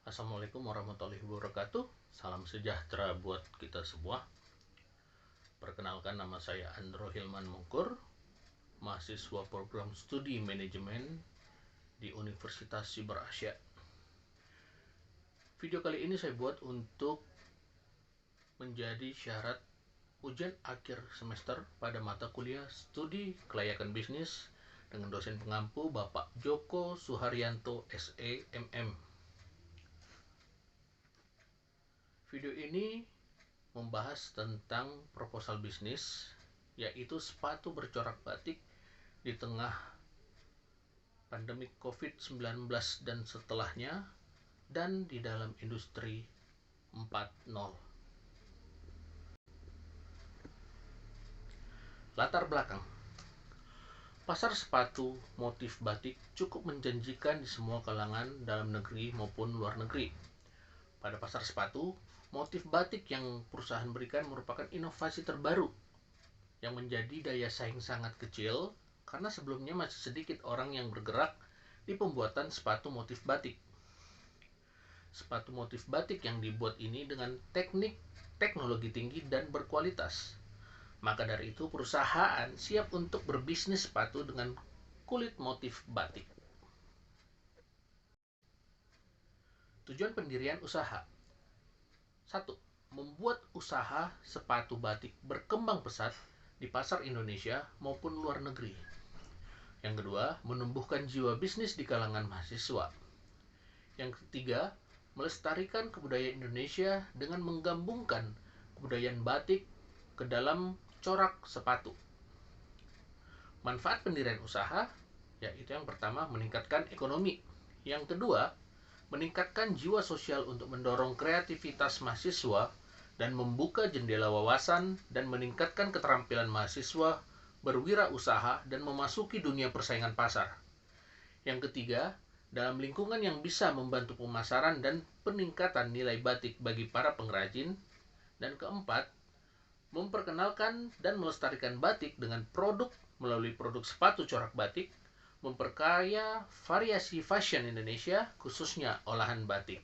Assalamualaikum warahmatullahi wabarakatuh. Salam sejahtera buat kita semua. Perkenalkan, nama saya Andro Hilman Mungkur, mahasiswa program studi manajemen di Universitas Siber Asia. Video kali ini saya buat untuk menjadi syarat ujian akhir semester pada mata kuliah studi kelayakan bisnis dengan dosen pengampu Bapak Joko Suharyanto SE MM. Video ini membahas tentang proposal bisnis, yaitu sepatu bercorak batik di tengah pandemi COVID-19 dan setelahnya, dan di dalam industri 4.0. Latar belakang. Pasar sepatu motif batik cukup menjanjikan di semua kalangan dalam negeri maupun luar negeri. Pada pasar sepatu, motif batik yang perusahaan berikan merupakan inovasi terbaru yang menjadi daya saing sangat kecil karena sebelumnya masih sedikit orang yang bergerak di pembuatan sepatu motif batik. Sepatu motif batik yang dibuat ini dengan teknologi tinggi dan berkualitas. Maka dari itu perusahaan siap untuk berbisnis sepatu dengan kulit motif batik. Tujuan pendirian usaha. 1. Membuat usaha sepatu batik berkembang pesat di pasar Indonesia maupun luar negeri. Yang kedua, menumbuhkan jiwa bisnis di kalangan mahasiswa. Yang ketiga, melestarikan kebudayaan Indonesia dengan menggabungkan kebudayaan batik ke dalam corak sepatu. Manfaat pendirian usaha, yaitu yang pertama, meningkatkan ekonomi. Yang kedua, meningkatkan jiwa sosial untuk mendorong kreativitas mahasiswa dan membuka jendela wawasan dan meningkatkan keterampilan mahasiswa berwirausaha dan memasuki dunia persaingan pasar. Yang ketiga, dalam lingkungan yang bisa membantu pemasaran dan peningkatan nilai batik bagi para pengrajin. Dan keempat, memperkenalkan dan melestarikan batik dengan produk melalui produk sepatu corak batik, memperkaya variasi fashion Indonesia, khususnya olahan batik.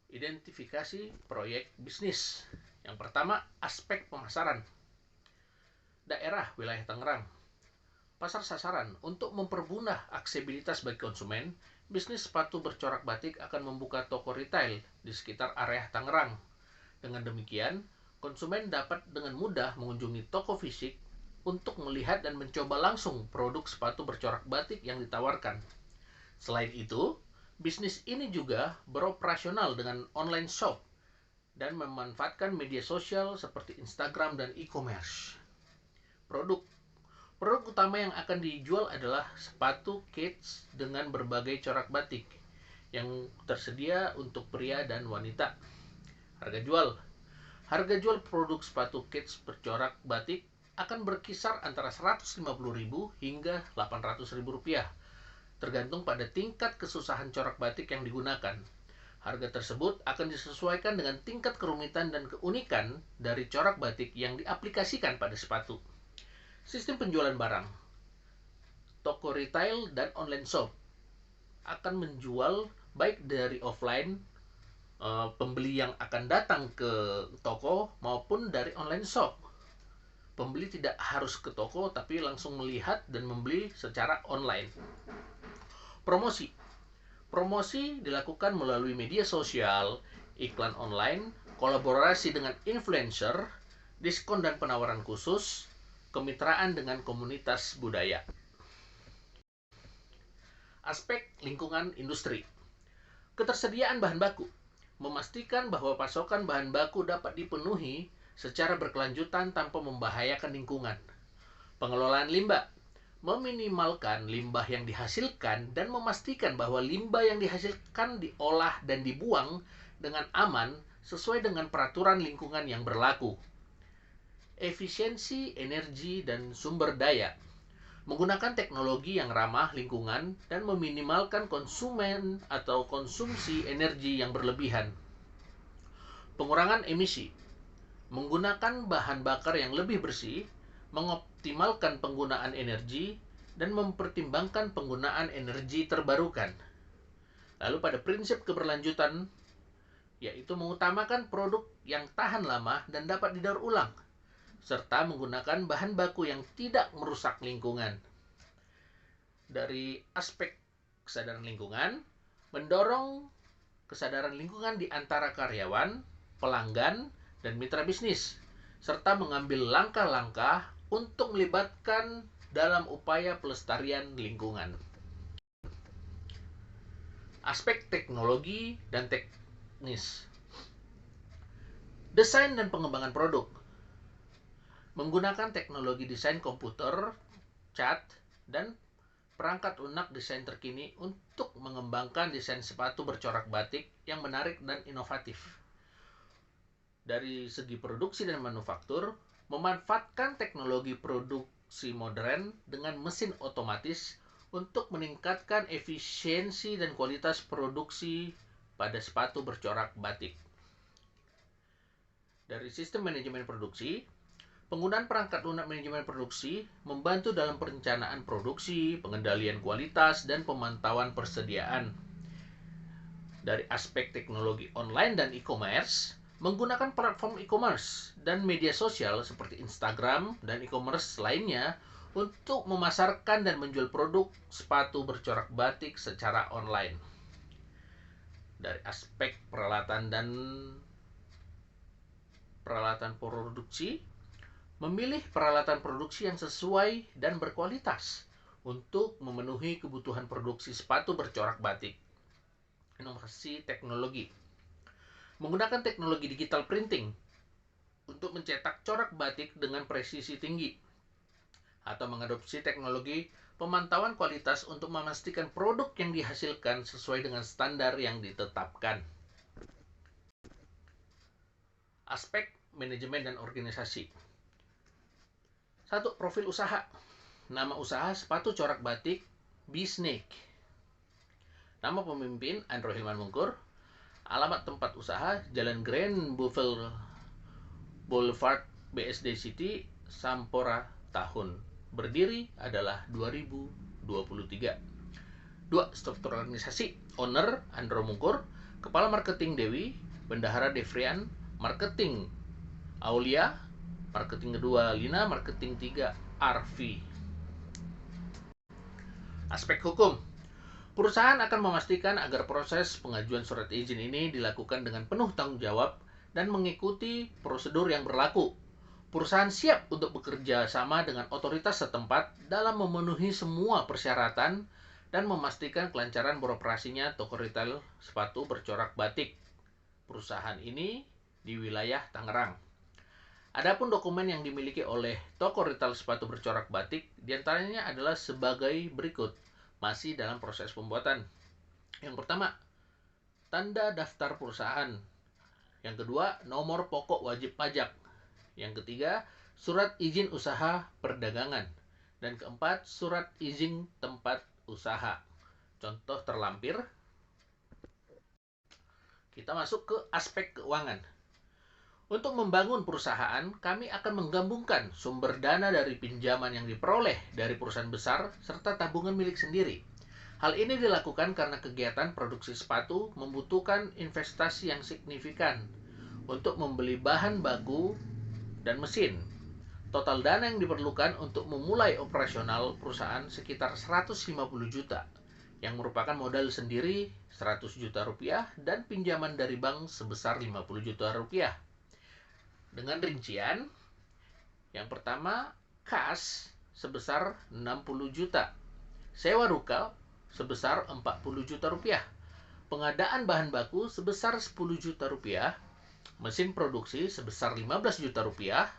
Identifikasi proyek bisnis. Yang pertama, aspek pemasaran. Daerah wilayah Tangerang. Pasar sasaran. Untuk mempermudah aksesibilitas bagi konsumen, bisnis sepatu bercorak batik akan membuka toko retail di sekitar area Tangerang. Dengan demikian, konsumen dapat dengan mudah mengunjungi toko fisik untuk melihat dan mencoba langsung produk sepatu bercorak batik yang ditawarkan. Selain itu, bisnis ini juga beroperasional dengan online shop dan memanfaatkan media sosial seperti Instagram dan e-commerce. Produk utama yang akan dijual adalah sepatu kids dengan berbagai corak batik yang tersedia untuk pria dan wanita. Harga jual produk sepatu kids bercorak batik akan berkisar antara Rp150.000 hingga Rp800.000, tergantung pada tingkat kesusahan corak batik yang digunakan. Harga tersebut akan disesuaikan dengan tingkat kerumitan dan keunikan dari corak batik yang diaplikasikan pada sepatu. Sistem penjualan barang. Toko retail dan online shop akan menjual baik dari offline, pembeli yang akan datang ke toko, maupun dari online shop. Pembeli tidak harus ke toko tapi langsung melihat dan membeli secara online. Promosi dilakukan melalui media sosial, iklan online, kolaborasi dengan influencer, diskon dan penawaran khusus, kemitraan dengan komunitas budaya. Aspek lingkungan industri. Ketersediaan bahan baku. Memastikan bahwa pasokan bahan baku dapat dipenuhi secara berkelanjutan tanpa membahayakan lingkungan. Pengelolaan limbah. Meminimalkan limbah yang dihasilkan dan memastikan bahwa limbah yang dihasilkan diolah dan dibuang dengan aman sesuai dengan peraturan lingkungan yang berlaku. Efisiensi energi dan sumber daya. Menggunakan teknologi yang ramah lingkungan dan meminimalkan konsumen atau konsumsi energi yang berlebihan. Pengurangan emisi. Menggunakan bahan bakar yang lebih bersih, mengoptimalkan penggunaan energi, dan mempertimbangkan penggunaan energi terbarukan. Lalu pada prinsip keberlanjutan, yaitu mengutamakan produk yang tahan lama dan dapat didaur ulang, serta menggunakan bahan baku yang tidak merusak lingkungan. Dari aspek kesadaran lingkungan, mendorong kesadaran lingkungan di antara karyawan, pelanggan, dan mitra bisnis, serta mengambil langkah-langkah untuk melibatkan dalam upaya pelestarian lingkungan. Aspek teknologi dan teknis. Desain dan pengembangan produk. Menggunakan teknologi desain komputer, cat, dan perangkat lunak desain terkini untuk mengembangkan desain sepatu bercorak batik yang menarik dan inovatif. Dari segi produksi dan manufaktur, memanfaatkan teknologi produksi modern dengan mesin otomatis untuk meningkatkan efisiensi dan kualitas produksi pada sepatu bercorak batik. Dari sistem manajemen produksi, penggunaan perangkat lunak manajemen produksi membantu dalam perencanaan produksi, pengendalian kualitas, dan pemantauan persediaan. Dari aspek teknologi online dan e-commerce, menggunakan platform e-commerce dan media sosial seperti Instagram dan e-commerce lainnya untuk memasarkan dan menjual produk sepatu bercorak batik secara online. Dari aspek peralatan produksi, memilih peralatan produksi yang sesuai dan berkualitas untuk memenuhi kebutuhan produksi sepatu bercorak batik. Inovasi teknologi. Menggunakan teknologi digital printing untuk mencetak corak batik dengan presisi tinggi, atau mengadopsi teknologi pemantauan kualitas untuk memastikan produk yang dihasilkan sesuai dengan standar yang ditetapkan. Aspek manajemen dan organisasi. 1. Profil usaha. Nama usaha sepatu corak batik B-Snake. Nama pemimpin Andro Hilman Mungkur. Alamat tempat usaha Jalan Grand Boulevard BSD City, Sampora. Tahun berdiri adalah 2023. 2. Struktur organisasi. Owner Andro Mungkur. Kepala Marketing Dewi, Bendahara Devrian, Marketing Aulia, Marketing kedua Lina, Marketing 3 Arfi. Aspek hukum. Perusahaan akan memastikan agar proses pengajuan surat izin ini dilakukan dengan penuh tanggung jawab dan mengikuti prosedur yang berlaku. Perusahaan siap untuk bekerja sama dengan otoritas setempat dalam memenuhi semua persyaratan dan memastikan kelancaran beroperasinya toko retail sepatu bercorak batik perusahaan ini di wilayah Tangerang. Adapun dokumen yang dimiliki oleh toko retail sepatu bercorak batik diantaranya adalah sebagai berikut, masih dalam proses pembuatan. Yang pertama, tanda daftar perusahaan. Yang kedua, nomor pokok wajib pajak. Yang ketiga, surat izin usaha perdagangan. Dan keempat, surat izin tempat usaha. Contoh terlampir. Kita masuk ke aspek keuangan. Untuk membangun perusahaan, kami akan menggabungkan sumber dana dari pinjaman yang diperoleh dari perusahaan besar serta tabungan milik sendiri. Hal ini dilakukan karena kegiatan produksi sepatu membutuhkan investasi yang signifikan untuk membeli bahan baku dan mesin. Total dana yang diperlukan untuk memulai operasional perusahaan sekitar 150 juta, yang merupakan modal sendiri 100 juta rupiah dan pinjaman dari bank sebesar 50 juta rupiah. Dengan rincian, yang pertama, kas sebesar 60 juta, sewa rukal sebesar 40 juta rupiah, pengadaan bahan baku sebesar 10 juta rupiah, mesin produksi sebesar 15 juta rupiah,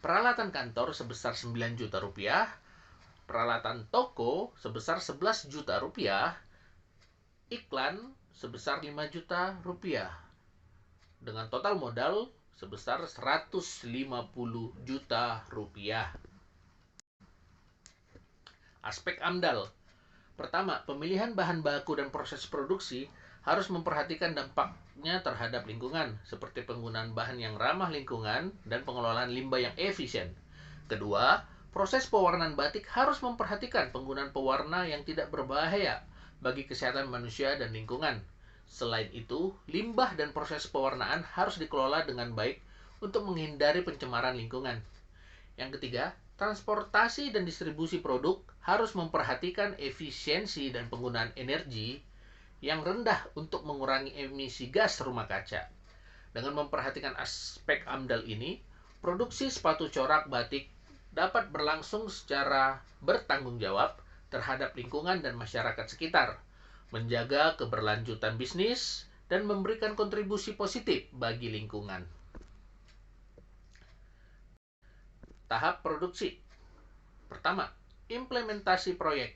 peralatan kantor sebesar 9 juta rupiah, peralatan toko sebesar 11 juta rupiah, iklan sebesar 5 juta rupiah, dengan total modal sebesar 150 juta rupiah. Aspek AMDAL. Pertama, pemilihan bahan baku dan proses produksi harus memperhatikan dampaknya terhadap lingkungan, seperti penggunaan bahan yang ramah lingkungan dan pengelolaan limbah yang efisien. Kedua, Proses pewarnaan batik harus memperhatikan penggunaan pewarna yang tidak berbahaya bagi kesehatan manusia dan lingkungan. Selain itu, limbah dan proses pewarnaan harus dikelola dengan baik untuk menghindari pencemaran lingkungan. Yang ketiga, transportasi dan distribusi produk harus memperhatikan efisiensi dan penggunaan energi yang rendah untuk mengurangi emisi gas rumah kaca. Dengan memperhatikan aspek AMDAL ini, produksi sepatu corak batik dapat berlangsung secara bertanggung jawab terhadap lingkungan dan masyarakat sekitar, menjaga keberlanjutan bisnis, dan memberikan kontribusi positif bagi lingkungan. Tahap produksi. Pertama, implementasi proyek.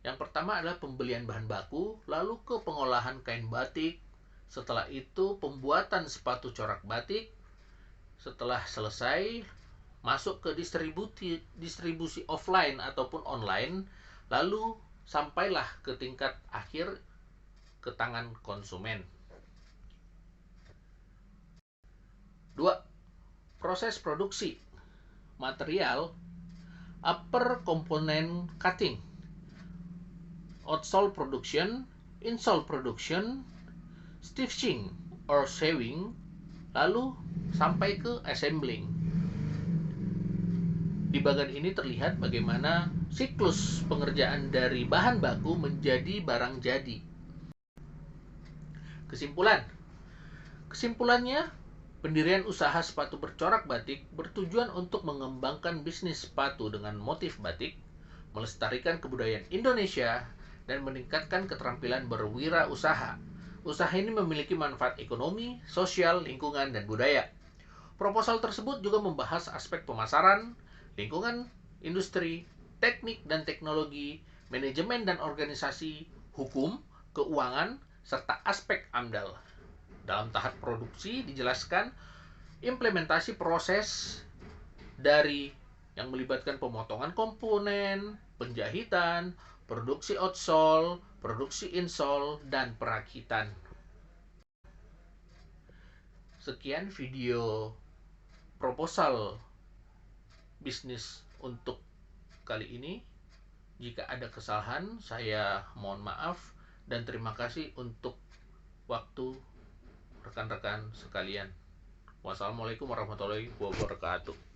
Yang pertama adalah pembelian bahan baku, lalu ke pengolahan kain batik, setelah itu pembuatan sepatu corak batik, setelah selesai masuk ke distribusi offline ataupun online, lalu sampailah ke tingkat akhir ke tangan konsumen. 2. Proses produksi. Material: upper component cutting, outsole production, insole production, stitching or sewing, lalu sampai ke assembling. Di bagian ini terlihat bagaimana siklus pengerjaan dari bahan baku menjadi barang jadi. Kesimpulannya, pendirian usaha sepatu bercorak batik bertujuan untuk mengembangkan bisnis sepatu dengan motif batik, melestarikan kebudayaan Indonesia, dan meningkatkan keterampilan berwirausaha. Usaha ini memiliki manfaat ekonomi, sosial, lingkungan, dan budaya. Proposal tersebut juga membahas aspek pemasaran, lingkungan, industri, teknik dan teknologi, manajemen dan organisasi, hukum, keuangan, serta aspek AMDAL. Dalam tahap produksi dijelaskan implementasi proses dari yang melibatkan pemotongan komponen, penjahitan, produksi outsole, produksi insole, dan perakitan. Sekian video proposal bisnis untuk kali ini. Jika ada kesalahan, saya mohon maaf dan terima kasih untuk waktu rekan-rekan sekalian. Wassalamualaikum warahmatullahi wabarakatuh.